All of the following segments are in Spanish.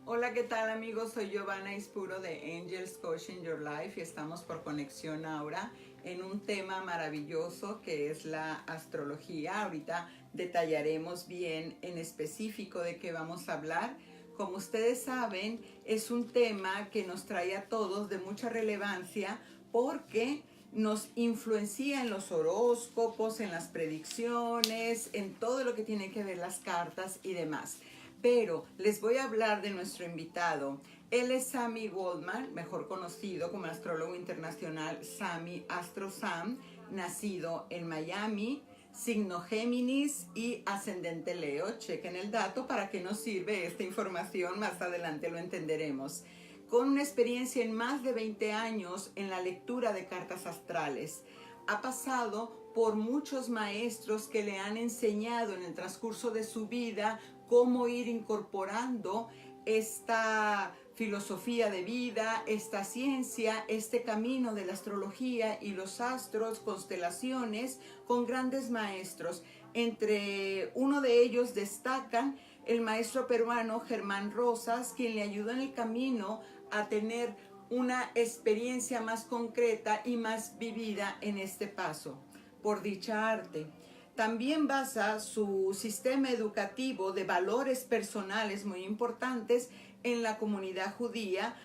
Hola, ¿qué tal amigos? Soy Giovanna Ispuro de Angels Coaching Your Life y estamos por conexión ahora en un tema maravilloso que es la astrología. Ahorita detallaremos bien en específico de qué vamos a hablar. Como ustedes saben, es un tema que nos trae a todos de mucha relevancia porque nos influencia en los horóscopos, en las predicciones, en todo lo que tiene que ver las cartas y demás. Pero les voy a hablar de nuestro invitado. Él es Sammy Goldman, mejor conocido como astrólogo internacional Sammy Astro Sam, nacido en Miami, signo Géminis y ascendente Leo. Chequen el dato para qué nos sirve esta información, más adelante lo entenderemos. Con una experiencia en más de 20 años en la lectura de cartas astrales. Ha pasado por muchos maestros que le han enseñado en el transcurso de su vida cómo ir incorporando esta filosofía de vida, esta ciencia, este camino de la astrología y los astros, constelaciones, con grandes maestros. Entre uno de ellos destacan el maestro peruano Germán Rosas, quien le ayudó en el camino a tener una experiencia más concreta y más vivida en este paso por dicha arte. También basa su sistema educativo de valores personales muy importantes en la comunidad judía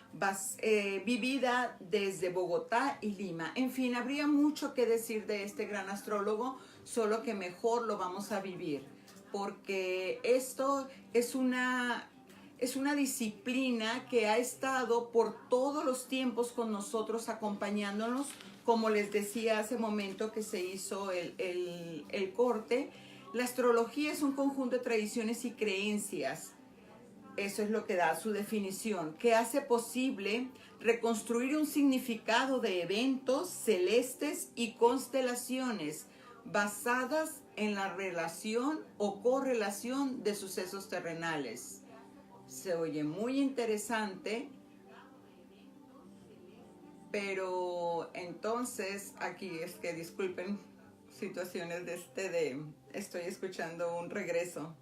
vivida desde Bogotá y Lima. En fin, habría mucho que decir de este gran astrólogo, solo que mejor lo vamos a vivir, porque esto es una disciplina que ha estado por todos los tiempos con nosotros, acompañándonos. Como les decía hace momento que se hizo el corte, la astrología es un conjunto de tradiciones y creencias. Eso es lo que da su definición, que hace posible reconstruir un significado de eventos celestes y constelaciones basadas en la relación o correlación de sucesos terrenales. Se oye muy interesante, pero entonces aquí es que disculpen situaciones estoy escuchando un regreso.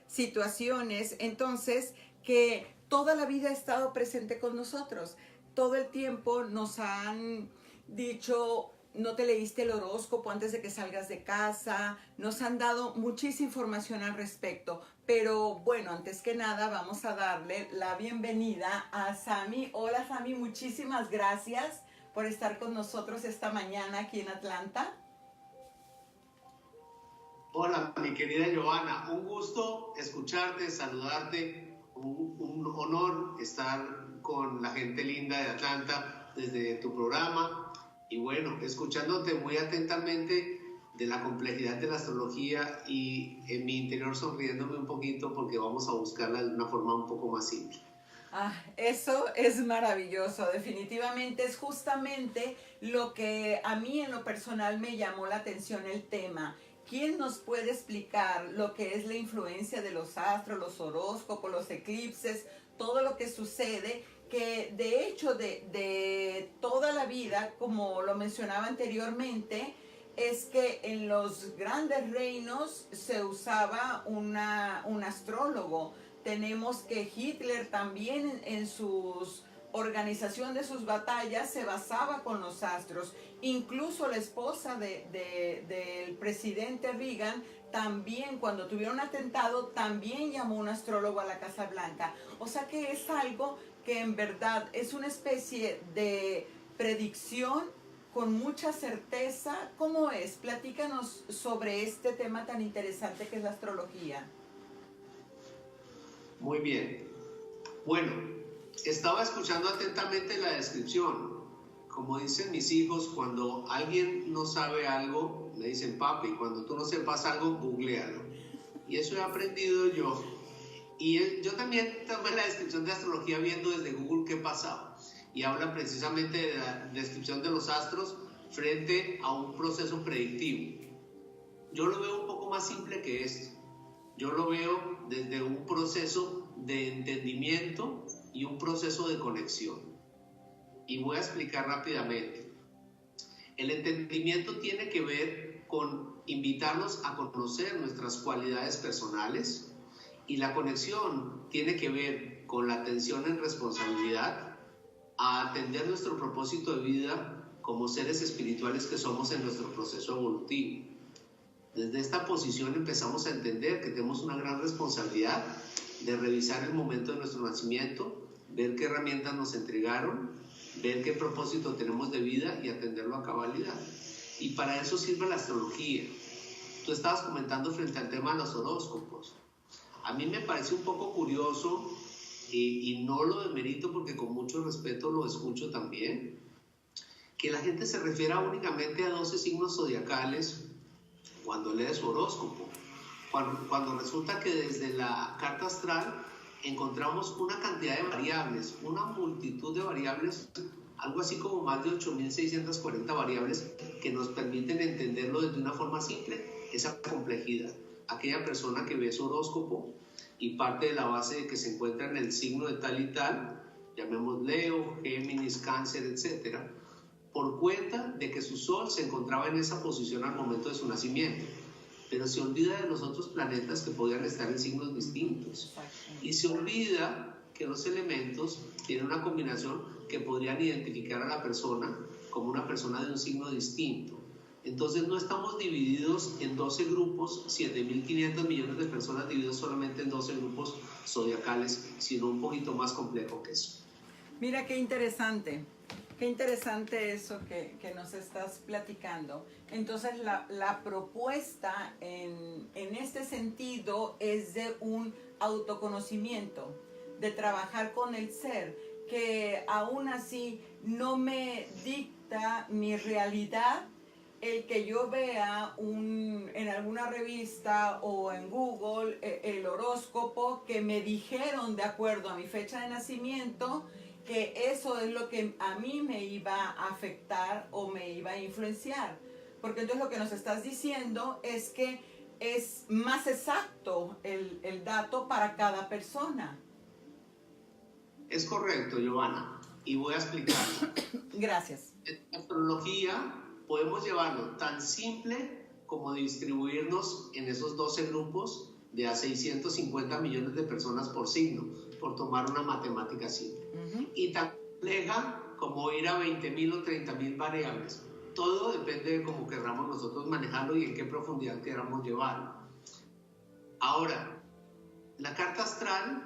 Situaciones entonces que toda la vida ha estado presente con nosotros. Todo el tiempo nos han dicho: no te leíste el horóscopo antes de que salgas de casa. Nos han dado muchísima información al respecto. Pero bueno, antes que nada vamos a darle la bienvenida a Sammy. Hola Sammy, muchísimas gracias por estar con nosotros esta mañana aquí en Atlanta. Hola, mi querida Giovanna, un gusto escucharte, saludarte, un honor estar con la gente linda de Atlanta desde tu programa y bueno, escuchándote muy atentamente de la complejidad de la astrología y en mi interior sonriéndome un poquito porque vamos a buscarla de una forma un poco más simple. Eso es maravilloso, definitivamente es justamente lo que a mí en lo personal me llamó la atención el tema. ¿Quién nos puede explicar lo que es la influencia de los astros, los horóscopos, los eclipses, todo lo que sucede? Que de hecho de toda la vida, como lo mencionaba anteriormente, es que en los grandes reinos se usaba un astrólogo. Tenemos que Hitler también en sus organización de sus batallas se basaba con los astros. Incluso la esposa del presidente Reagan también, cuando tuvieron un atentado, también llamó un astrólogo a la Casa Blanca. O sea que es algo que en verdad es una especie de predicción con mucha certeza. ¿Cómo es? Platícanos sobre este tema tan interesante que es la astrología. Muy bien. Bueno, estaba escuchando atentamente la descripción. Como dicen mis hijos, cuando alguien no sabe algo, me dicen: papi, cuando tú no sepas algo, googlealo. Y eso he aprendido yo. Y yo también tomé la descripción de astrología viendo desde Google qué pasaba. Y habla precisamente de la descripción de los astros frente a un proceso predictivo. Yo lo veo un poco más simple que esto. Yo lo veo desde un proceso de entendimiento y un proceso de conexión. Y voy a explicar rápidamente. El entendimiento tiene que ver con invitarnos a conocer nuestras cualidades personales Y la conexión tiene que ver con la atención en responsabilidad a atender nuestro propósito de vida como seres espirituales que somos en nuestro proceso evolutivo. Desde esta posición empezamos a entender que tenemos una gran responsabilidad de revisar el momento de nuestro nacimiento, ver qué herramientas nos entregaron, ver qué propósito tenemos de vida y atenderlo a cabalidad. Y para eso sirve la astrología. Tú estabas comentando frente al tema de los horóscopos. A mí me parece un poco curioso, y no lo demerito porque con mucho respeto lo escucho también, que la gente se refiera únicamente a 12 signos zodiacales cuando lee su horóscopo. Cuando resulta que desde la carta astral encontramos una cantidad de variables, una multitud de variables, algo así como más de 8.640 variables que nos permiten entenderlo desde una forma simple, esa complejidad. Aquella persona que ve su horóscopo y parte de la base de que se encuentra en el signo de tal y tal, llamemos Leo, Géminis, Cáncer, etc., por cuenta de que su sol se encontraba en esa posición al momento de su nacimiento, pero se olvida de los otros planetas que podían estar en signos distintos. Y se olvida que los elementos tienen una combinación que podrían identificar a la persona como una persona de un signo distinto. Entonces no estamos divididos en 12 grupos, 7.500 millones de personas divididos solamente en 12 grupos zodiacales, sino un poquito más complejo que eso. Mira qué interesante eso que nos estás platicando. Entonces la propuesta en este sentido es de un autoconocimiento, de trabajar con el ser, que aún así no me dicta mi realidad el que yo vea en alguna revista o en Google el horóscopo que me dijeron de acuerdo a mi fecha de nacimiento que eso es lo que a mí me iba a afectar o me iba a influenciar. Porque entonces lo que nos estás diciendo es que es más exacto el dato para cada persona. Es correcto, Giovanna, y voy a explicarlo. Gracias. En astrología podemos llevarlo tan simple como distribuirnos en esos 12 grupos de a 650 millones de personas por signo, por tomar una matemática simple. Y tan compleja como ir a 20.000 o 30.000 variables. Todo depende de cómo queramos nosotros manejarlo y en qué profundidad queramos llevarlo. Ahora, la carta astral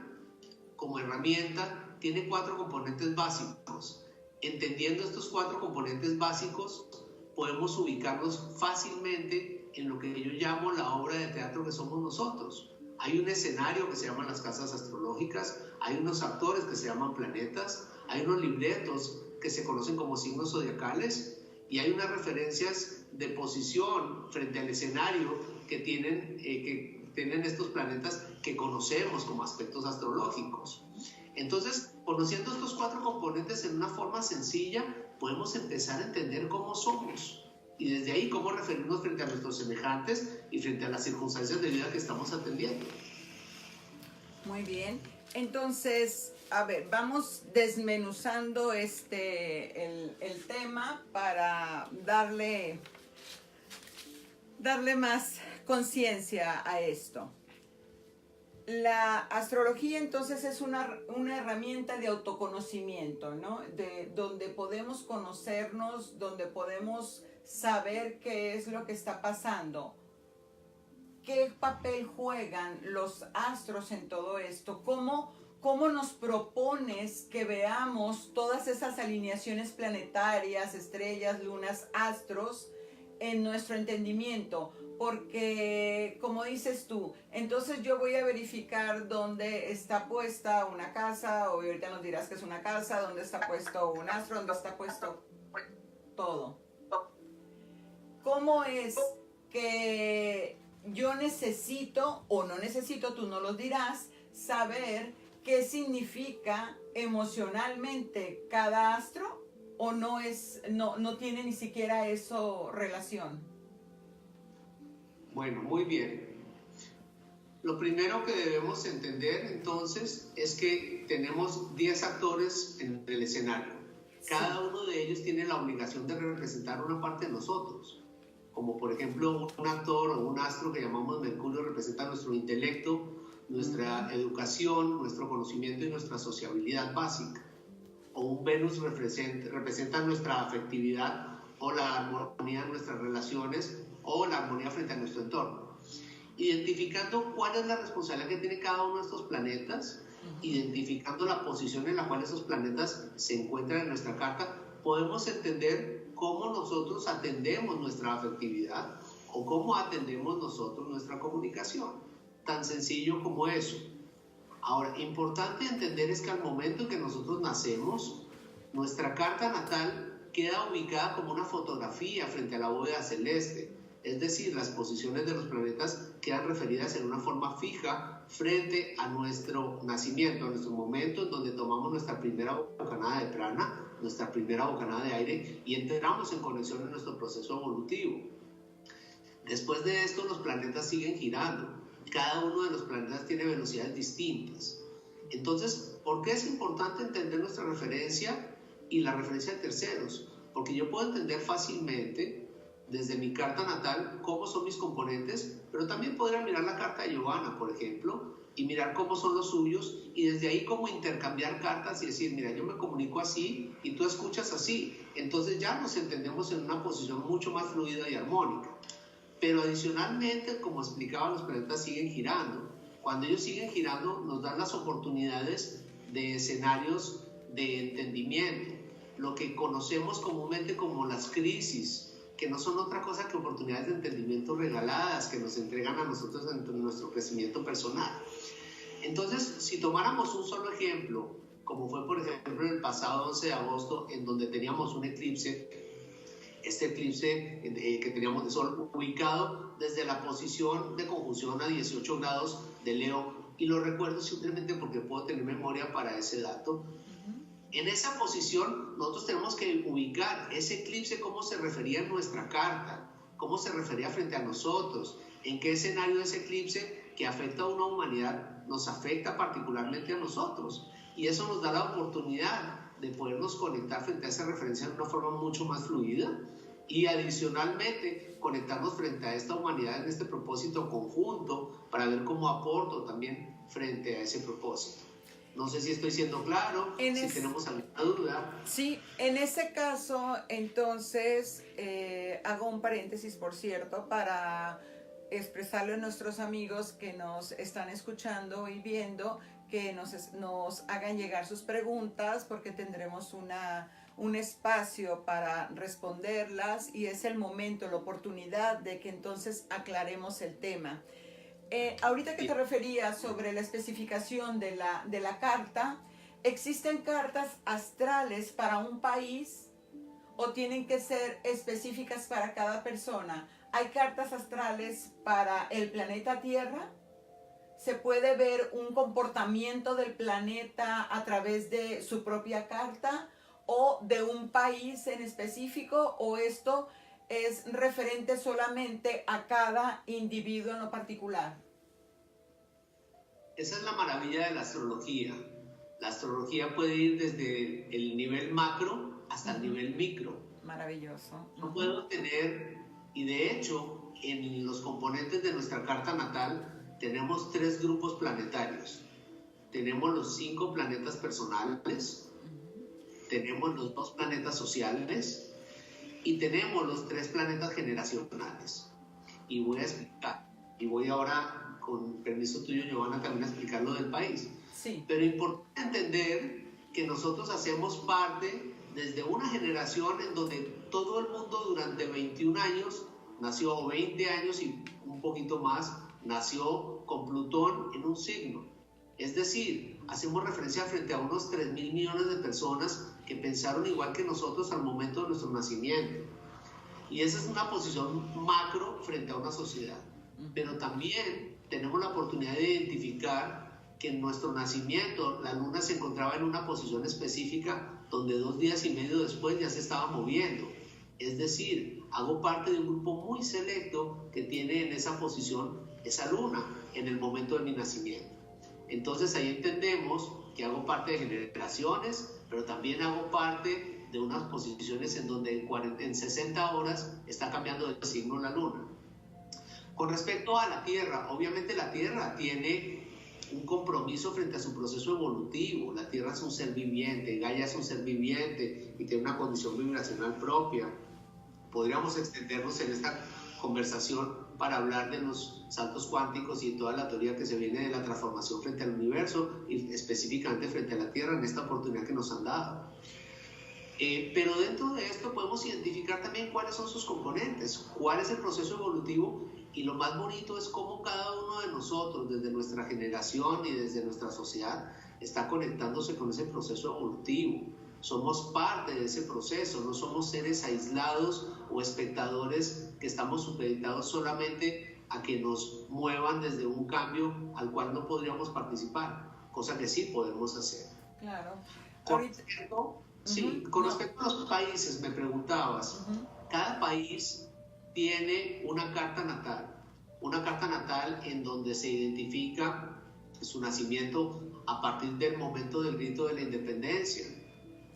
como herramienta tiene 4 componentes básicos. Entendiendo estos 4 componentes básicos, podemos ubicarnos fácilmente en lo que yo llamo la obra de teatro que somos nosotros. Hay un escenario que se llaman las casas astrológicas, hay unos actores que se llaman planetas, hay unos libretos que se conocen como signos zodiacales y hay unas referencias de posición frente al escenario que tienen estos planetas que conocemos como aspectos astrológicos. Entonces, conociendo estos 4 componentes en una forma sencilla, podemos empezar a entender cómo somos y desde ahí cómo referirnos frente a nuestros semejantes y frente a las circunstancias de vida que estamos atendiendo. Muy bien. Entonces, a ver, vamos desmenuzando el tema para darle más conciencia a esto. La astrología entonces es una herramienta de autoconocimiento, ¿no? Donde podemos conocernos, donde podemos saber qué es lo que está pasando. ¿Qué papel juegan los astros en todo esto? ¿Cómo nos propones que veamos todas esas alineaciones planetarias, estrellas, lunas, astros en nuestro entendimiento? Porque, como dices tú, entonces yo voy a verificar dónde está puesta una casa, o ahorita nos dirás que es una casa, dónde está puesto un astro, dónde está puesto todo. ¿Cómo es que yo necesito, o no necesito, tú no lo dirás, saber qué significa emocionalmente cada astro, o no tiene ni siquiera eso relación? Bueno, muy bien. Lo primero que debemos entender entonces es que tenemos 10 actores en el escenario. Cada uno de ellos tiene la obligación de representar una parte de nosotros. Como por ejemplo un actor o un astro que llamamos Mercurio representa nuestro intelecto, nuestra nuestra educación, nuestro conocimiento y nuestra sociabilidad básica. O un Venus representa nuestra afectividad o la armonía de nuestras relaciones o la armonía frente a nuestro entorno. Identificando cuál es la responsabilidad que tiene cada uno de estos planetas, identificando la posición en la cual esos planetas se encuentran en nuestra carta, podemos entender cómo nosotros atendemos nuestra afectividad o cómo atendemos nosotros nuestra comunicación. Tan sencillo como eso. Ahora, importante entender es que al momento en que nosotros nacemos, nuestra carta natal queda ubicada como una fotografía frente a la bóveda celeste. Es decir, las posiciones de los planetas quedan referidas en una forma fija frente a nuestro nacimiento, a nuestro momento en donde tomamos nuestra primera bocanada de prana, nuestra primera bocanada de aire y entramos en conexión en nuestro proceso evolutivo. Después de esto, los planetas siguen girando. Cada uno de los planetas tiene velocidades distintas. Entonces, ¿por qué es importante entender nuestra referencia y la referencia de terceros? Porque yo puedo entender fácilmente desde mi carta natal cómo son mis componentes, pero también podría mirar la carta de Giovanna, por ejemplo, y mirar cómo son los suyos, y desde ahí cómo intercambiar cartas y decir, mira, yo me comunico así y tú escuchas así. Entonces ya nos entendemos en una posición mucho más fluida y armónica. Pero adicionalmente, como explicaba, los planetas siguen girando. Cuando ellos siguen girando, nos dan las oportunidades de escenarios de entendimiento, lo que conocemos comúnmente como las crisis, que no son otra cosa que oportunidades de entendimiento regaladas que nos entregan a nosotros en nuestro crecimiento personal. Entonces, si tomáramos un solo ejemplo, como fue por ejemplo el pasado 11 de agosto, en donde teníamos un eclipse, este eclipse que teníamos de Sol ubicado desde la posición de conjunción a 18 grados de Leo, y lo recuerdo simplemente porque puedo tener memoria para ese dato. En esa posición nosotros tenemos que ubicar ese eclipse, cómo se refería en nuestra carta, cómo se refería frente a nosotros, en qué escenario de ese eclipse que afecta a una humanidad nos afecta particularmente a nosotros, y eso nos da la oportunidad de podernos conectar frente a esa referencia de una forma mucho más fluida y adicionalmente conectarnos frente a esta humanidad en este propósito conjunto para ver cómo aporto también frente a ese propósito. No sé si estoy siendo claro, si tenemos alguna duda. Sí, en ese caso, entonces, hago un paréntesis, por cierto, para expresarle a nuestros amigos que nos están escuchando y viendo, que nos hagan llegar sus preguntas, porque tendremos un espacio para responderlas y es el momento, la oportunidad de que entonces aclaremos el tema. Ahorita que te referías sobre la especificación de la carta, ¿existen cartas astrales para un país o tienen que ser específicas para cada persona? ¿Hay cartas astrales para el planeta Tierra? ¿Se puede ver un comportamiento del planeta a través de su propia carta o de un país en específico, o esto es referente solamente a cada individuo en lo particular? Esa es la maravilla de la astrología. La astrología puede ir desde el nivel macro hasta el nivel micro. Maravilloso. No puedo tener, y de hecho, en los componentes de nuestra carta natal tenemos 3 grupos planetarios. Tenemos los 5 planetas personales, tenemos los 2 planetas sociales y tenemos los 3 planetas generacionales. Y voy a explicar, y voy ahora, con permiso tuyo, Giovanna, también a explicar lo del país. Sí. Pero es importante entender que nosotros hacemos parte desde una generación en donde todo el mundo durante 21 años nació, o 20 años y un poquito más, nació con Plutón en un signo. Es decir, hacemos referencia frente a unos 3.000 millones de personas que pensaron igual que nosotros al momento de nuestro nacimiento. Y esa es una posición macro frente a una sociedad. Pero también tenemos la oportunidad de identificar que en nuestro nacimiento la luna se encontraba en una posición específica donde 2 días y medio después ya se estaba moviendo. Es decir, hago parte de un grupo muy selecto que tiene en esa posición esa luna en el momento de mi nacimiento. Entonces ahí entendemos que hago parte de generaciones, pero también hago parte de unas posiciones en donde en 60 horas está cambiando de signo la luna. Con respecto a la Tierra, obviamente la Tierra tiene un compromiso frente a su proceso evolutivo. La Tierra es un ser viviente, Gaia es un ser viviente y tiene una condición vibracional propia. Podríamos extendernos en esta conversación para hablar de los saltos cuánticos y toda la teoría que se viene de la transformación frente al universo y específicamente frente a la Tierra en esta oportunidad que nos han dado. Pero dentro de esto podemos identificar también cuáles son sus componentes, cuál es el proceso evolutivo, y lo más bonito es cómo cada uno de nosotros, desde nuestra generación y desde nuestra sociedad, está conectándose con ese proceso evolutivo. Somos parte de ese proceso, no somos seres aislados o espectadores que estamos supeditados solamente a que nos muevan desde un cambio al cual no podríamos participar, cosa que sí podemos hacer. Claro. Con respecto, sí, con respecto a los países, me preguntabas, cada país tiene una carta natal en donde se identifica su nacimiento a partir del momento del grito de la independencia.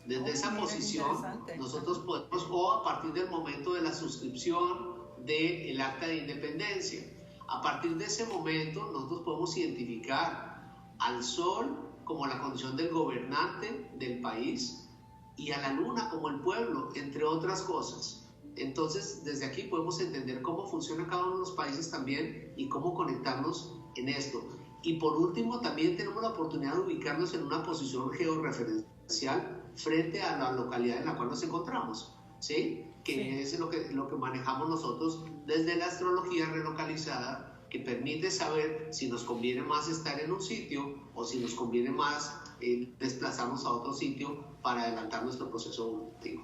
Desde esa posición, nosotros podemos, o a partir del momento de la suscripción del acta de independencia. A partir de ese momento, nosotros podemos identificar al sol como la condición del gobernante del país y a la luna como el pueblo, entre otras cosas. Entonces, desde aquí podemos entender cómo funciona cada uno de los países también y cómo conectarnos en esto. Y por último, también tenemos la oportunidad de ubicarnos en una posición georreferencial frente a la localidad en la cual nos encontramos, ¿sí? Que es lo que manejamos nosotros desde la astrología relocalizada, que permite saber si nos conviene más estar en un sitio o si nos conviene más desplazarnos a otro sitio para adelantar nuestro proceso evolutivo.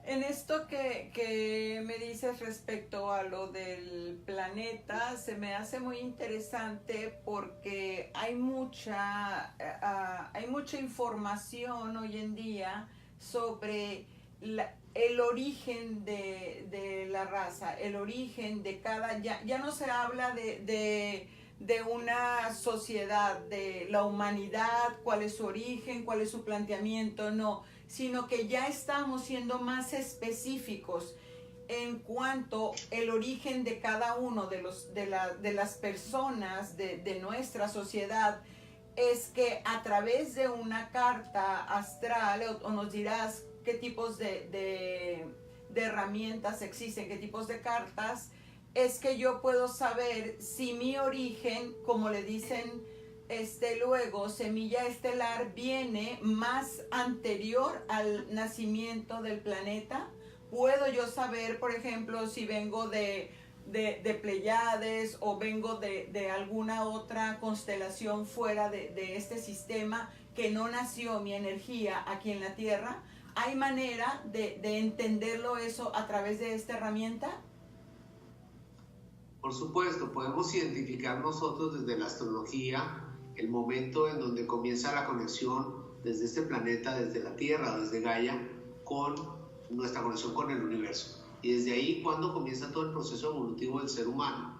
En esto que me dices respecto a lo del planeta, se me hace muy interesante porque hay mucha información hoy en día sobre el origen de la raza, el origen de cada... Ya no se habla de una sociedad, de la humanidad, cuál es su origen, cuál es su planteamiento, no, sino que ya estamos siendo más específicos en cuanto el origen de cada uno de las personas de nuestra sociedad. Es que a través de una carta astral, o nos dirás qué tipos de herramientas existen, qué tipos de cartas, es que yo puedo saber si mi origen, como le dicen luego, semilla estelar, viene más anterior al nacimiento del planeta. Puedo yo saber, por ejemplo, si vengo de Pleiades o vengo de alguna otra constelación fuera de este sistema, que no nació mi energía aquí en la Tierra. ¿Hay manera de entenderlo eso a través de esta herramienta? Por supuesto, podemos identificar nosotros desde la astrología el momento en donde comienza la conexión desde este planeta, desde la Tierra, desde Gaia, con nuestra conexión con el universo. Y desde ahí, cuando comienza todo el proceso evolutivo del ser humano.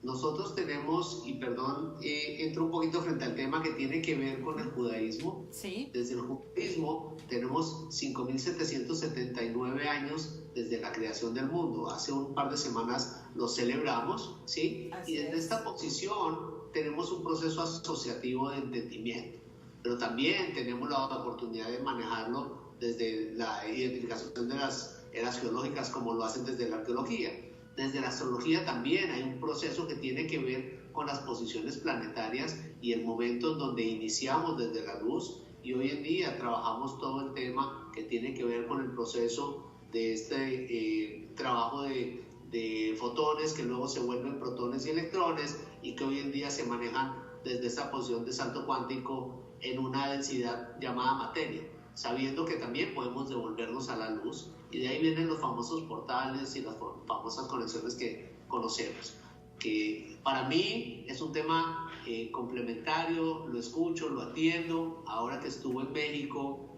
Nosotros tenemos, y perdón, entro un poquito frente al tema que tiene que ver con el judaísmo. Sí. Desde el judaísmo tenemos 5.779 años desde la creación del mundo. Hace un par de semanas lo celebramos, ¿sí? Así y desde esta posición tenemos un proceso asociativo de entendimiento. Pero también tenemos la oportunidad de manejarlo desde la identificación de las eras geológicas, como lo hacen desde la arqueología. Desde la astrología también hay un proceso que tiene que ver con las posiciones planetarias y el momento en donde iniciamos desde la luz, y hoy en día trabajamos todo el tema que tiene que ver con el proceso de este trabajo de fotones que luego se vuelven protones y electrones, y que hoy en día se manejan desde esa posición de salto cuántico en una densidad llamada materia, sabiendo que también podemos devolvernos a la luz. Y de ahí vienen los famosos portales y las famosas conexiones que conocemos. Que para mí es un tema complementario, lo escucho, lo atiendo. Ahora que estuve en México,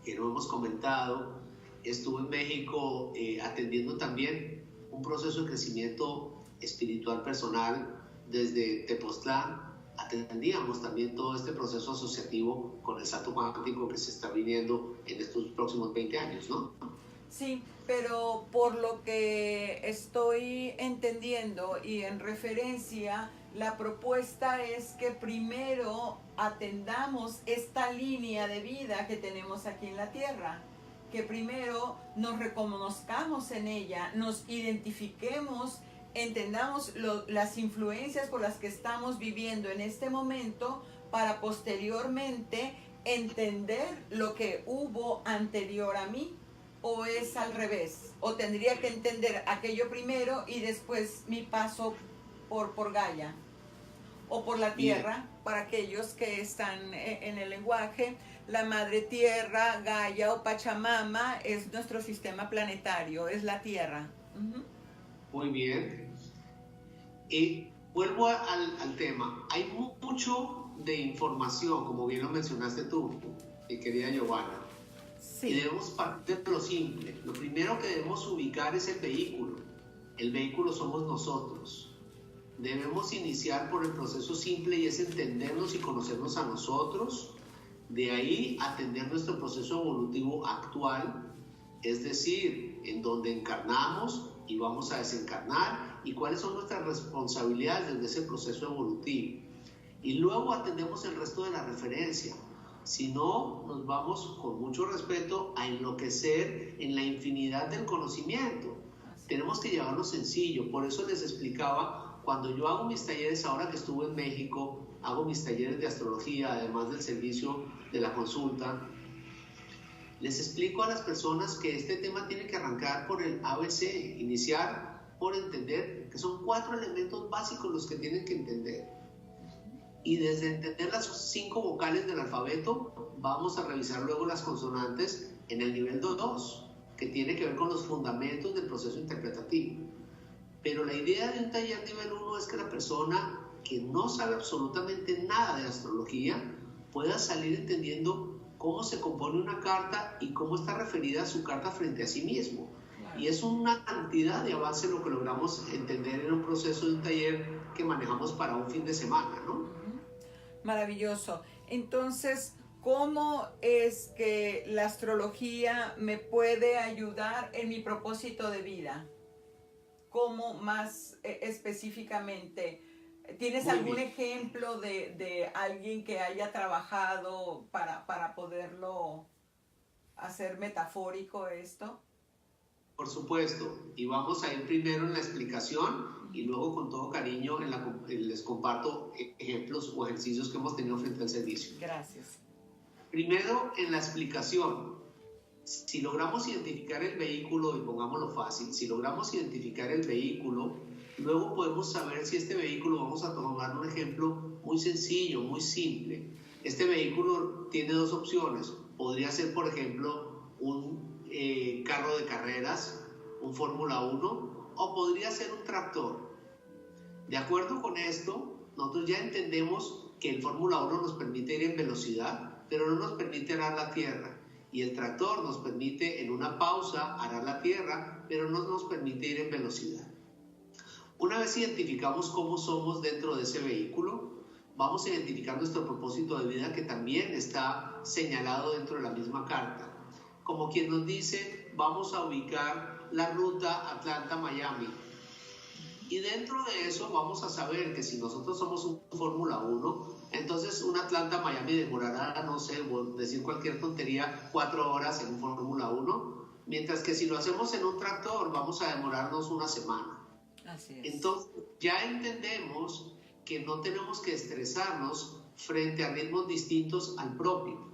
que no hemos comentado, estuve en México atendiendo también un proceso de crecimiento espiritual personal desde Tepoztlán. Atendíamos también todo este proceso asociativo con el salto cuántico que se está viniendo en estos próximos 20 años, ¿no? Sí, pero por lo que estoy entendiendo y en referencia, La propuesta es que primero atendamos esta línea de vida que tenemos aquí en la tierra, que primero nos reconozcamos en ella, nos identifiquemos, entendamos las influencias por las que estamos viviendo en este momento, para posteriormente entender lo que hubo anterior a mí. ¿O es al revés? ¿O tendría que entender aquello primero y después mi paso por Gaia o por la tierra? Para aquellos que están en el lenguaje, la madre tierra, Gaia o Pachamama es nuestro sistema planetario, es la tierra. Muy bien. Y vuelvo al tema. Hay mucho de información, como bien lo mencionaste tú, mi querida Giovanna. Sí. Y debemos partir de lo simple. Lo primero que debemos ubicar es el vehículo. El vehículo somos nosotros. Debemos iniciar por el proceso simple, y es entendernos y conocernos a nosotros. De ahí atender nuestro proceso evolutivo actual, es decir, en donde encarnamos y vamos a desencarnar, y cuáles son nuestras responsabilidades desde ese proceso evolutivo. Y luego atendemos el resto de la referencia. Si no, nos vamos, con mucho respeto, a enloquecer en la infinidad del conocimiento. Tenemos que llevarlo sencillo. Por eso les explicaba, cuando yo hago mis talleres, ahora que estuve en México, hago mis talleres de astrología, además del servicio de la consulta, les explico a las personas que este tema tiene que arrancar por el ABC, iniciar por entender que son 4 elementos básicos los que tienen que entender. Y desde entender las 5 vocales del alfabeto, vamos a revisar luego las consonantes en el nivel 2, que tiene que ver con los fundamentos del proceso interpretativo. Pero la idea de un taller nivel 1 es que la persona que no sabe absolutamente nada de astrología pueda salir entendiendo cómo se compone una carta y cómo está referida a su carta frente a sí mismo. Y es una cantidad de avance lo que logramos entender en un proceso de un taller que manejamos para un fin de semana, ¿no? Maravilloso. Entonces, ¿cómo es que la astrología me puede ayudar en mi propósito de vida? ¿Cómo más específicamente? ¿Tienes algún ejemplo de alguien que haya trabajado para poderlo hacer metafórico esto? Por supuesto, y vamos a ir primero en la explicación y luego con todo cariño les comparto ejemplos o ejercicios que hemos tenido frente al servicio. Gracias. Primero, en la explicación. Si logramos identificar el vehículo, y pongámoslo fácil, si logramos identificar el vehículo, luego podemos saber si este vehículo, vamos a tomar un ejemplo muy sencillo, muy simple. Este vehículo tiene 2 opciones. Podría ser, por ejemplo, un carro de carreras, un Fórmula 1, o podría ser un tractor. De acuerdo con esto, nosotros ya entendemos que el Fórmula 1 nos permite ir en velocidad, pero no nos permite arar la tierra. Y el tractor nos permite en una pausa arar la tierra, pero no nos permite ir en velocidad. Una vez identificamos cómo somos dentro de ese vehículo, vamos a identificar nuestro propósito de vida, que también está señalado dentro de la misma carta. Como quien nos dice, vamos a ubicar la ruta Atlanta-Miami. Y dentro de eso vamos a saber que si nosotros somos un Fórmula 1, entonces un Atlanta-Miami demorará, no sé, decir cualquier tontería, 4 horas en un Fórmula 1, mientras que si lo hacemos en un tractor vamos a demorarnos 1 semana. Así es. Entonces ya entendemos que no tenemos que estresarnos frente a ritmos distintos al propio.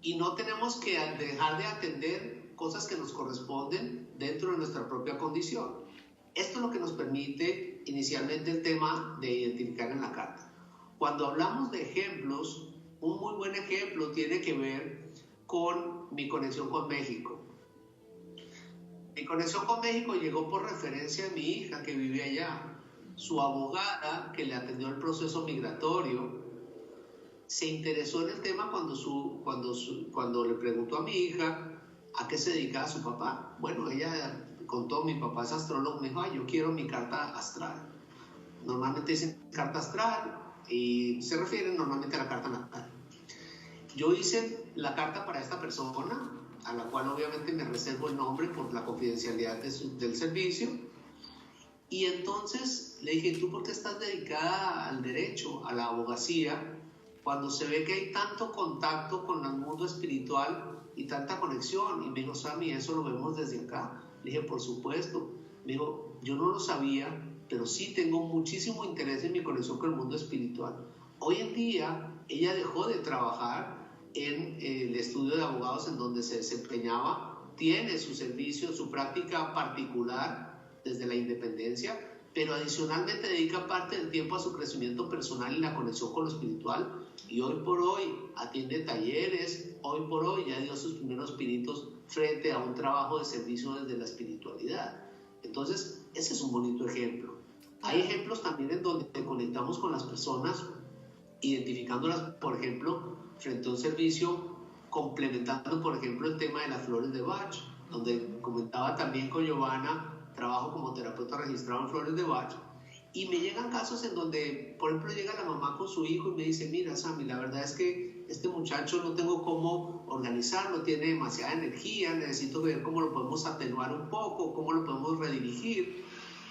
Y no tenemos que dejar de atender cosas que nos corresponden dentro de nuestra propia condición. Esto es lo que nos permite inicialmente el tema de identificar en la carta. Cuando hablamos de ejemplos, un muy buen ejemplo tiene que ver con mi conexión con México. Mi conexión con México llegó por referencia a mi hija que vive allá. Su abogada, que le atendió el proceso migratorio, se interesó en el tema cuando le preguntó a mi hija a qué se dedicaba su papá. Bueno, ella contó, mi papá es astrólogo, me dijo, yo quiero mi carta astral. Normalmente dicen carta astral y se refieren normalmente a la carta natal. Yo hice la carta para esta persona, a la cual obviamente me reservo el nombre por la confidencialidad del servicio, Y entonces le dije, ¿tú por qué estás dedicada al derecho, a la abogacía, cuando se ve que hay tanto contacto con el mundo espiritual y tanta conexión? Y me dijo, Sammy, eso lo vemos desde acá. Le dije, por supuesto. Me dijo, yo no lo sabía, pero sí tengo muchísimo interés en mi conexión con el mundo espiritual. Hoy en día, ella dejó de trabajar en el estudio de abogados en donde se desempeñaba, tiene su servicio, su práctica particular desde la independencia, pero adicionalmente dedica parte del tiempo a su crecimiento personal y la conexión con lo espiritual, y hoy por hoy atiende talleres, hoy por hoy ya dio sus primeros pinitos frente a un trabajo de servicio desde la espiritualidad. Entonces, ese es un bonito ejemplo. Hay ejemplos también en donde conectamos con las personas, identificándolas, por ejemplo, frente a un servicio, complementando, por ejemplo, el tema de las flores de Bach, donde comentaba también con Giovanna, trabajo como terapeuta registrado en flores de Bach, y me llegan casos en donde, por ejemplo, llega la mamá con su hijo y me dice, mira, Sammy, la verdad es que este muchacho no tengo cómo organizarlo, tiene demasiada energía, necesito ver cómo lo podemos atenuar un poco, cómo lo podemos redirigir.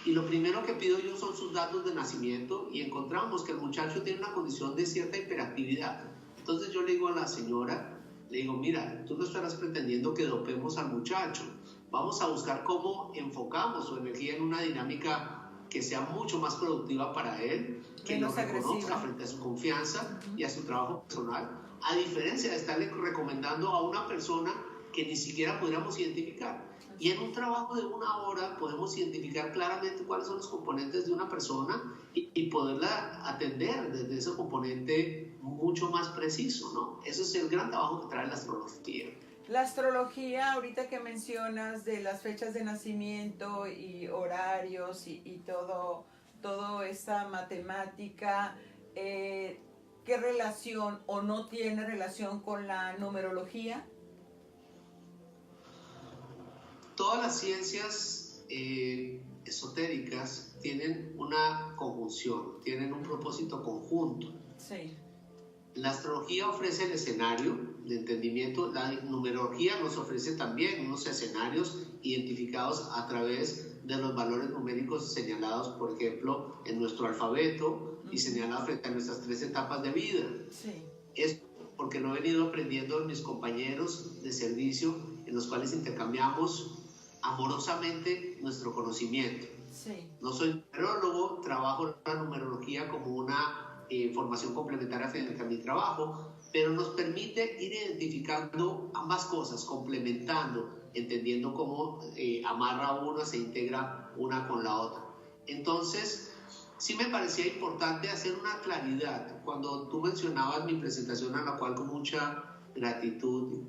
Y lo primero que pido yo son sus datos de nacimiento, y encontramos que el muchacho tiene una condición de cierta hiperactividad. Entonces yo le digo a la señora, le digo, mira, tú no estarás pretendiendo que dopemos al muchacho, vamos a buscar cómo enfocamos su energía en una dinámica que sea mucho más productiva para él, que lo reconozca frente a su confianza y a su trabajo personal, a diferencia de estarle recomendando a una persona que ni siquiera pudiéramos identificar. Y en un trabajo de 1 hora podemos identificar claramente cuáles son los componentes de una persona y poderla atender desde ese componente mucho más preciso, ¿no? Ese es el gran trabajo que trae la astrología. La astrología, ahorita que mencionas de las fechas de nacimiento y horarios y todo esa matemática, ¿qué relación o no tiene relación con la numerología? Todas las ciencias esotéricas tienen una conjunción, tienen un propósito conjunto. Sí. La astrología ofrece el escenario de entendimiento, la numerología nos ofrece también unos escenarios identificados a través de los valores numéricos señalados, por ejemplo, en nuestro alfabeto y señalados frente a nuestras 3 etapas de vida. Sí. Es porque lo he venido aprendiendo en mis compañeros de servicio, en los cuales intercambiamos amorosamente nuestro conocimiento. Sí. No soy numerólogo, trabajo la numerología como una formación complementaria frente a mi trabajo, pero nos permite ir identificando ambas cosas, complementando, entendiendo cómo amarra una, se integra una con la otra. Entonces, sí me parecía importante hacer una claridad. Cuando tú mencionabas mi presentación, a la cual con mucha gratitud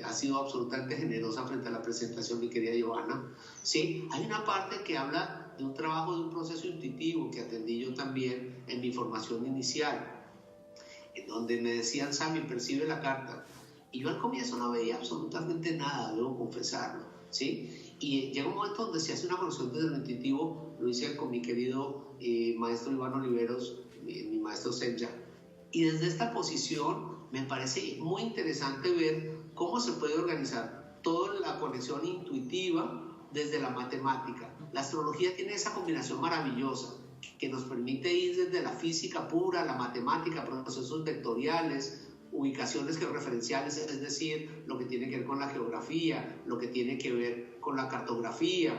ha sido absolutamente generosa frente a la presentación, mi querida Giovanna, sí, hay una parte que habla de un trabajo, de un proceso intuitivo que atendí yo también en mi formación inicial, en donde me decían, Sammy, percibe la carta. Y yo al comienzo no veía absolutamente nada, debo confesarlo, ¿sí? Y llega un momento donde se hace una conexión desde lo intuitivo, lo hice con mi querido maestro Iván Oliveros, mi maestro Senja. Y desde esta posición me parece muy interesante ver cómo se puede organizar toda la conexión intuitiva desde la matemática. La astrología tiene esa combinación maravillosa que nos permite ir desde la física pura, la matemática, procesos vectoriales, ubicaciones georreferenciales, es decir, lo que tiene que ver con la geografía, lo que tiene que ver con la cartografía,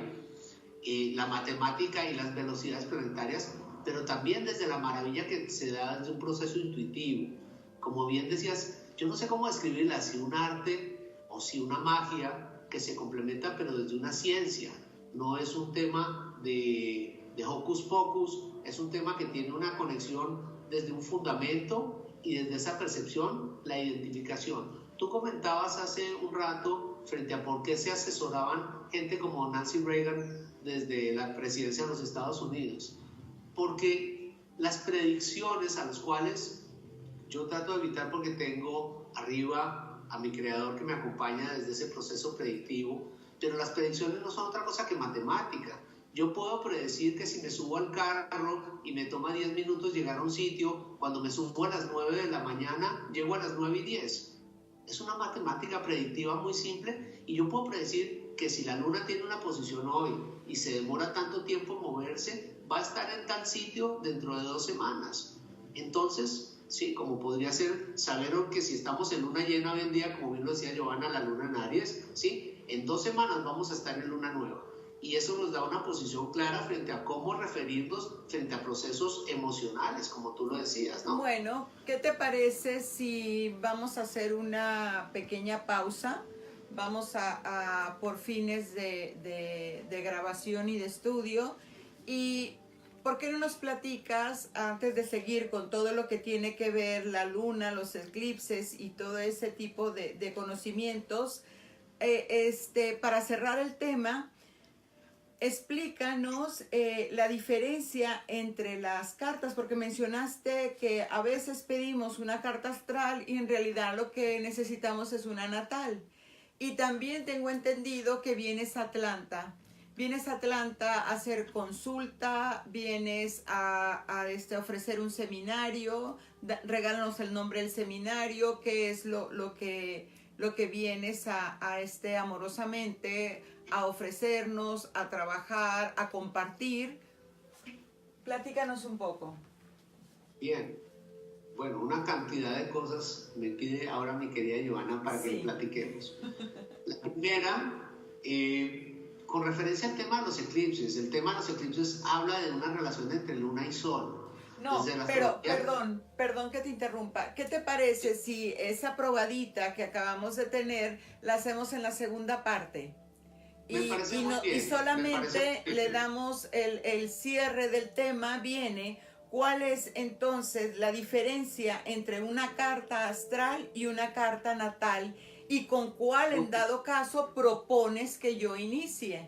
la matemática y las velocidades planetarias, pero también desde la maravilla que se da desde un proceso intuitivo. Como bien decías, yo no sé cómo describirla, si un arte o si una magia que se complementa, pero desde una ciencia. No es un tema de hocus pocus, es un tema que tiene una conexión desde un fundamento y desde esa percepción, la identificación. Tú comentabas hace un rato frente a por qué se asesoraban gente como Nancy Reagan desde la presidencia de los Estados Unidos. Porque las predicciones a las cuales yo trato de evitar, porque tengo arriba a mi creador que me acompaña desde ese proceso predictivo, pero las predicciones no son otra cosa que matemática. Yo puedo predecir que si me subo al carro y me toma 10 minutos llegar a un sitio, cuando me subo a las 9 de la mañana, llego a las 9:10. Es una matemática predictiva muy simple y yo puedo predecir que si la luna tiene una posición hoy y se demora tanto tiempo en moverse, va a estar en tal sitio dentro de 2 semanas. Entonces, sí, como podría ser saber que si estamos en luna llena hoy en día, como bien lo decía Giovanna, la luna en Aries, ¿sí? En 2 semanas vamos a estar en luna nueva. Y eso nos da una posición clara frente a cómo referirnos frente a procesos emocionales, como tú lo decías, ¿no? Bueno, ¿qué te parece si vamos a hacer una pequeña pausa? Vamos a por fines de grabación y de estudio. ¿Y por qué no nos platicas, antes de seguir con todo lo que tiene que ver la luna, los eclipses y todo ese tipo de conocimientos, para cerrar el tema? Explícanos la diferencia entre las cartas, porque mencionaste que a veces pedimos una carta astral y en realidad lo que necesitamos es una natal. Y también tengo entendido que vienes a Atlanta. Vienes a Atlanta a hacer consulta, vienes a ofrecer un seminario. Regálanos el nombre del seminario, qué es lo que vienes a amorosamente a ofrecernos, a trabajar, a compartir. Platícanos un poco. Bien, bueno, una cantidad de cosas me pide ahora mi querida Giovanna para que platiquemos. La primera, con referencia al tema de los eclipses, el tema de los eclipses habla de una relación entre luna y sol. No, pero perdón que te interrumpa. ¿Qué te parece si esa probadita que acabamos de tener la hacemos en la segunda parte? Y solamente le damos el cierre del tema. Viene, ¿cuál es entonces la diferencia entre una carta astral y una carta natal? ¿Y con cuál, en dado caso, propones que yo inicie?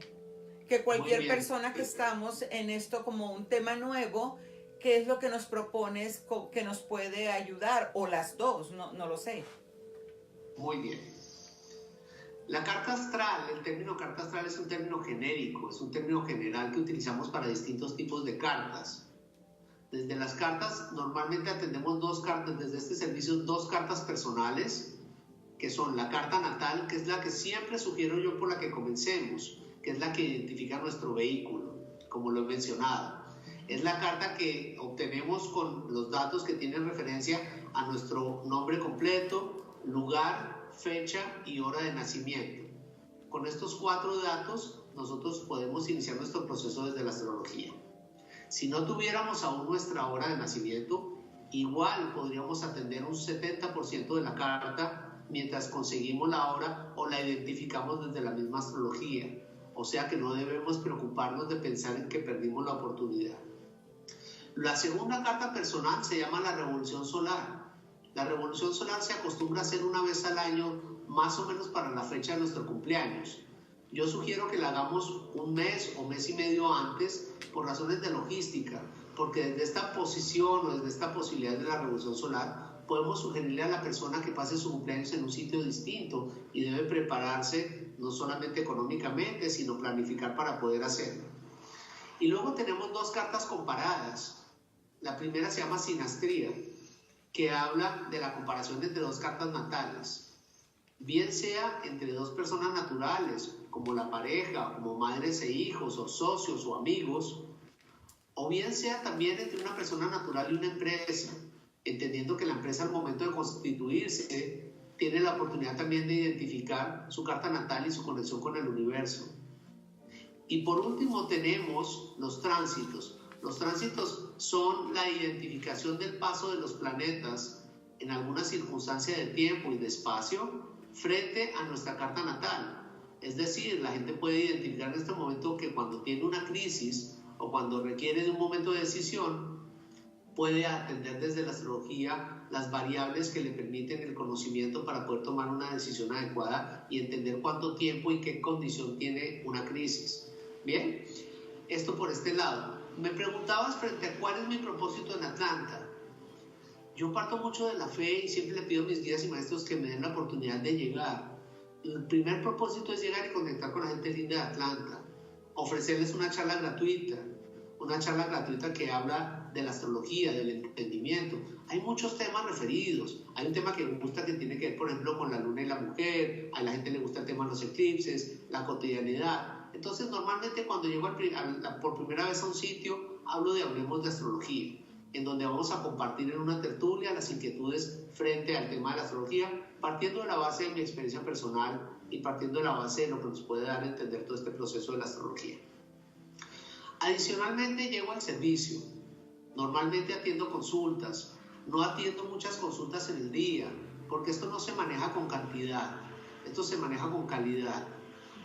Que cualquier persona que estamos en esto como un tema nuevo, ¿qué es lo que nos propones que nos puede ayudar? O las dos, no lo sé. Muy bien. La carta astral, el término carta astral es un término genérico, es un término general que utilizamos para distintos tipos de cartas. Desde las cartas, normalmente atendemos 2 cartas, desde este servicio 2 cartas personales, que son la carta natal, que es la que siempre sugiero yo por la que comencemos, que es la que identifica nuestro vehículo, como lo he mencionado. Es la carta que obtenemos con los datos que tienen referencia a nuestro nombre completo, lugar, fecha y hora de nacimiento. Con estos 4 datos, nosotros podemos iniciar nuestro proceso desde la astrología. Si no tuviéramos aún nuestra hora de nacimiento, igual podríamos atender un 70% de la carta mientras conseguimos la hora o la identificamos desde la misma astrología. O sea que no debemos preocuparnos de pensar en que perdimos la oportunidad. La segunda carta personal se llama la revolución solar. La revolución solar se acostumbra a hacer una vez al año, más o menos para la fecha de nuestro cumpleaños. Yo sugiero que la hagamos un mes o mes y medio antes por razones de logística, porque desde esta posición o desde esta posibilidad de la revolución solar podemos sugerirle a la persona que pase su cumpleaños en un sitio distinto y debe prepararse no solamente económicamente, sino planificar para poder hacerlo. Y luego tenemos 2 cartas comparadas. La primera se llama sinastría, que habla de la comparación entre 2 cartas natales, bien sea entre 2 personas naturales, como la pareja, como madres e hijos, o socios o amigos, o bien sea también entre una persona natural y una empresa, entendiendo que la empresa al momento de constituirse tiene la oportunidad también de identificar su carta natal y su conexión con el universo. Y por último tenemos los tránsitos. Los tránsitos son la identificación del paso de los planetas en alguna circunstancia de tiempo y de espacio frente a nuestra carta natal. Es decir, la gente puede identificar en este momento que cuando tiene una crisis o cuando requiere de un momento de decisión, puede atender desde la astrología las variables que le permiten el conocimiento para poder tomar una decisión adecuada y entender cuánto tiempo y qué condición tiene una crisis. Bien, esto por este lado. Me preguntabas frente a cuál es mi propósito en Atlanta. Yo parto mucho de la fe y siempre le pido a mis guías y maestros que me den la oportunidad de llegar. El primer propósito es llegar y conectar con la gente linda de Atlanta, ofrecerles una charla gratuita que habla de la astrología, del entendimiento. Hay muchos temas referidos. Hay un tema que me gusta que tiene que ver, por ejemplo, con la luna y la mujer. A la gente le gusta el tema de los eclipses, la cotidianidad. Entonces, normalmente cuando llego por primera vez a un sitio, hablemos de astrología, en donde vamos a compartir en una tertulia las inquietudes frente al tema de la astrología, partiendo de la base de mi experiencia personal y partiendo de la base de lo que nos puede dar a entender todo este proceso de la astrología. Adicionalmente, llego al servicio. Normalmente atiendo consultas. No atiendo muchas consultas en el día, porque esto no se maneja con cantidad, esto se maneja con calidad.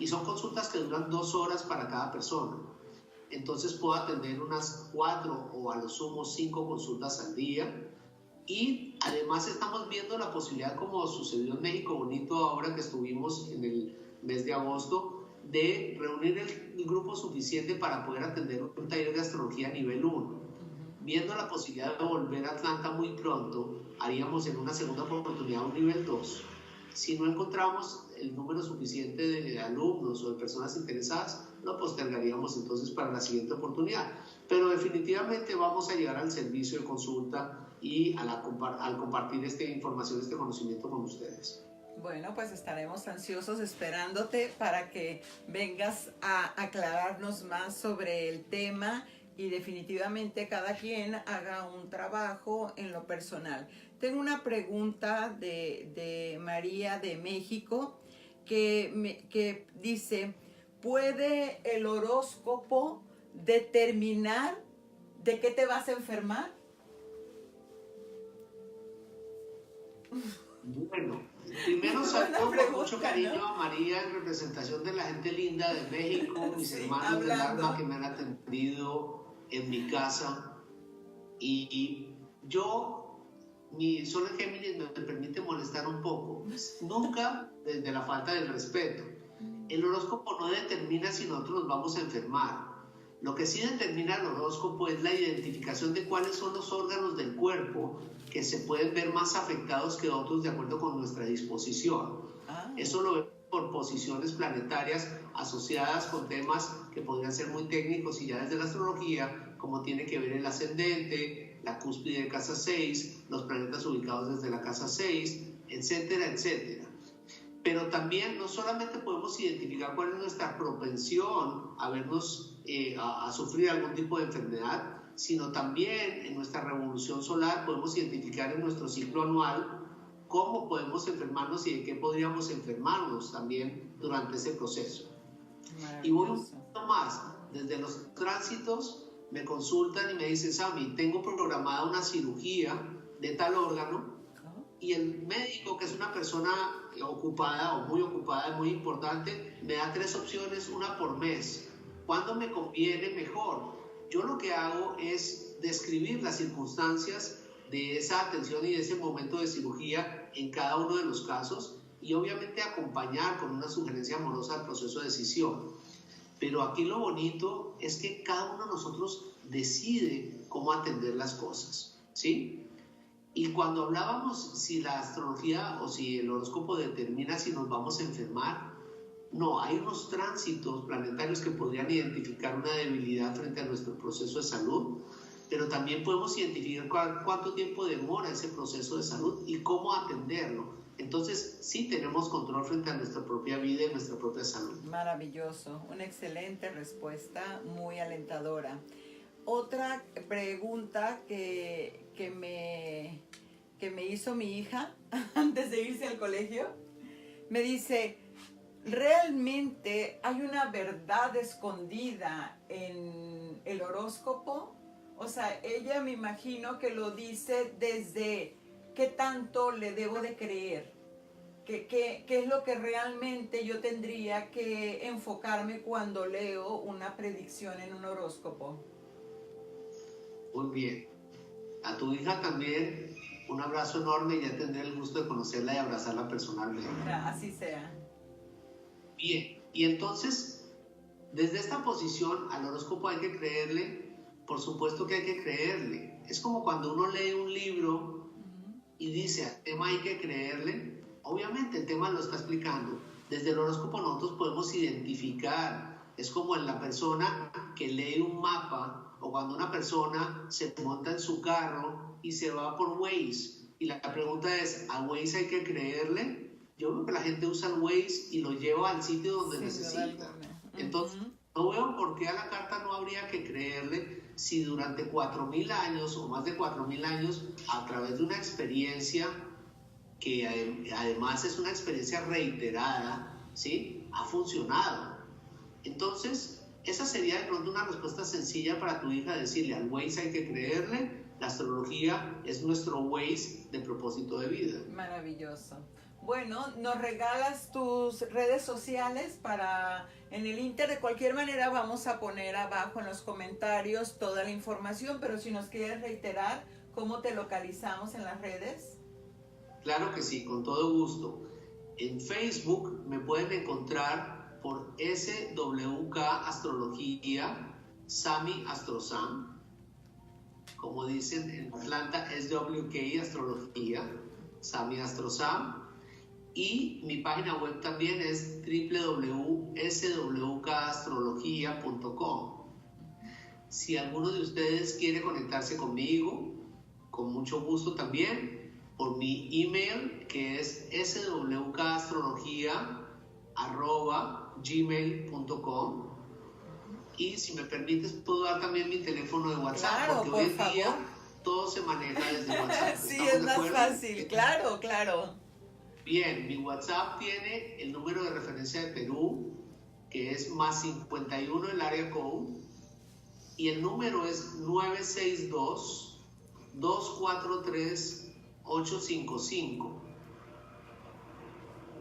Y son consultas que duran 2 horas para cada persona. Entonces puedo atender unas 4 o a lo sumo 5 consultas al día. Y además estamos viendo la posibilidad, como sucedió en México Bonito ahora que estuvimos en el mes de agosto, de reunir el grupo suficiente para poder atender un taller de astrología a nivel 1. Viendo la posibilidad de volver a Atlanta muy pronto, haríamos en una segunda oportunidad un nivel 2. Si no encontramos el número suficiente de alumnos o de personas interesadas, lo postergaríamos entonces para la siguiente oportunidad. Pero definitivamente vamos a llegar al servicio de consulta y al compartir esta información, este conocimiento con ustedes. Bueno, pues estaremos ansiosos esperándote para que vengas a aclararnos más sobre el tema y definitivamente cada quien haga un trabajo en lo personal. Tengo una pregunta de María de México que dice, ¿puede el horóscopo determinar de qué te vas a enfermar? Bueno, primero saludo con mucho cariño, ¿no?, a María, en representación de la gente linda de México, mis hermanos del alma que me han atendido en mi casa. Y yo, mi Sol en Géminis me permite molestar un poco, nunca desde la falta del respeto. El horóscopo no determina si nosotros nos vamos a enfermar. Lo que sí determina el horóscopo es la identificación de cuáles son los órganos del cuerpo que se pueden ver más afectados que otros de acuerdo con nuestra disposición. Eso lo vemos por posiciones planetarias asociadas con temas que podrían ser muy técnicos y ya desde la astrología, como tiene que ver el ascendente, la cúspide de casa 6, los planetas ubicados desde la casa 6, etcétera, etcétera. Pero también no solamente podemos identificar cuál es nuestra propensión a sufrir algún tipo de enfermedad, sino también en nuestra revolución solar podemos identificar en nuestro ciclo anual cómo podemos enfermarnos y de qué podríamos enfermarnos también durante ese proceso. Y voy un poquito más, desde los tránsitos me consultan y me dicen, Sami, tengo programada una cirugía de tal órgano, y el médico, que es una persona ocupada o muy importante, me da 3 opciones, una por mes. ¿Cuándo me conviene mejor? Yo lo que hago es describir las circunstancias de esa atención y de ese momento de cirugía en cada uno de los casos y obviamente acompañar con una sugerencia amorosa al proceso de decisión. Pero aquí lo bonito es que cada uno de nosotros decide cómo atender las cosas, ¿sí? Y cuando hablábamos si la astrología o si el horóscopo determina si nos vamos a enfermar, no, hay unos tránsitos planetarios que podrían identificar una debilidad frente a nuestro proceso de salud, pero también podemos identificar cuánto tiempo demora ese proceso de salud y cómo atenderlo. Entonces, sí tenemos control frente a nuestra propia vida y nuestra propia salud. Maravilloso, una excelente respuesta, muy alentadora. Otra pregunta que me hizo mi hija antes de irse al colegio, me dice, ¿realmente hay una verdad escondida en el horóscopo? O sea, ella me imagino que lo dice desde qué tanto le debo de creer, qué es lo que realmente yo tendría que enfocarme cuando leo una predicción en un horóscopo. Muy bien. A tu hija también un abrazo enorme y ya tendré el gusto de conocerla y abrazarla personalmente. Así sea. Bien, y entonces, desde esta posición al horóscopo hay que creerle, por supuesto que hay que creerle. Es como cuando uno lee un libro y dice, al tema hay que creerle. Obviamente el tema lo está explicando. Desde el horóscopo nosotros podemos identificar. Es como en la persona que lee un mapa o cuando una persona se monta en su carro y se va por Waze. Y la pregunta es, ¿a Waze hay que creerle? Yo veo que la gente usa el Waze y lo lleva al sitio donde necesita. Entonces, no veo por qué a la carta no habría que creerle si durante 4.000 años o más de 4.000 años, a través de una experiencia que además es una experiencia reiterada, ¿sí? Ha funcionado. Entonces, esa sería de pronto una respuesta sencilla para tu hija, decirle al Waze hay que creerle, la astrología es nuestro Waze de propósito de vida. Maravilloso. Bueno, nos regalas tus redes sociales para, en el Inter, de cualquier manera vamos a poner abajo en los comentarios toda la información, pero si nos quieres reiterar cómo te localizamos en las redes. Claro que sí, con todo gusto. En Facebook me pueden encontrar por SWK Astrología, Sami Astrosam. Como dicen en Atlanta, SWK Astrología, Sami Astrosam. Y mi página web también es www.swkastrologia.com. Si alguno de ustedes quiere conectarse conmigo, con mucho gusto también, por mi email que es swkastrologia@gmail.com. Y si me permites, puedo dar también mi teléfono de WhatsApp, claro, porque hoy en día todo se maneja desde WhatsApp. Sí, es más fácil, claro, claro. Bien, mi WhatsApp tiene el número de referencia de Perú, que es +51 el área code, y el número es 962-243-855.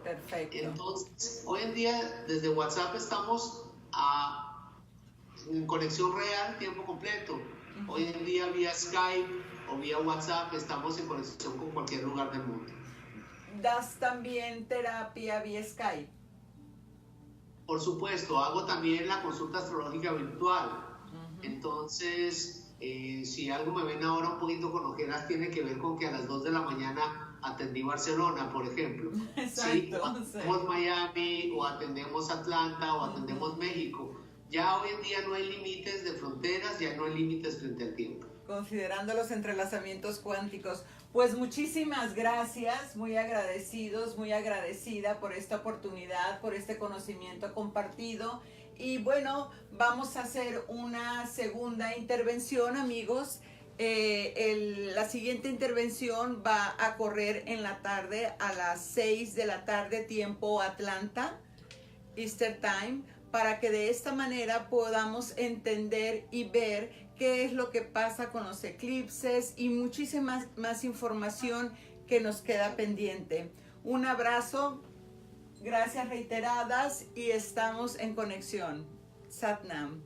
Perfecto. Entonces, hoy en día desde WhatsApp estamos en conexión real, tiempo completo. Hoy en día vía Skype o vía WhatsApp estamos en conexión con cualquier lugar del mundo. ¿Das también terapia vía Skype? Por supuesto, hago también la consulta astrológica virtual. Entonces, si algo me ven ahora un poquito con ojeras, tiene que ver con que a las 2 de la mañana atendí Barcelona, por ejemplo. Exacto. ¿Sí? O atendemos Miami, o atendemos Atlanta, o atendemos México. Ya hoy en día no hay límites de fronteras, ya no hay límites frente al tiempo. Considerando los entrelazamientos cuánticos. Pues muchísimas gracias, muy agradecidos, muy agradecida por esta oportunidad, por este conocimiento compartido. Y bueno, vamos a hacer una segunda intervención, amigos. La siguiente intervención va a correr en la tarde a las 6 de la tarde, tiempo Atlanta, Eastern Time, para que de esta manera podamos entender y ver qué es lo que pasa con los eclipses y muchísima más información que nos queda pendiente. Un abrazo, gracias reiteradas y estamos en conexión. Satnam.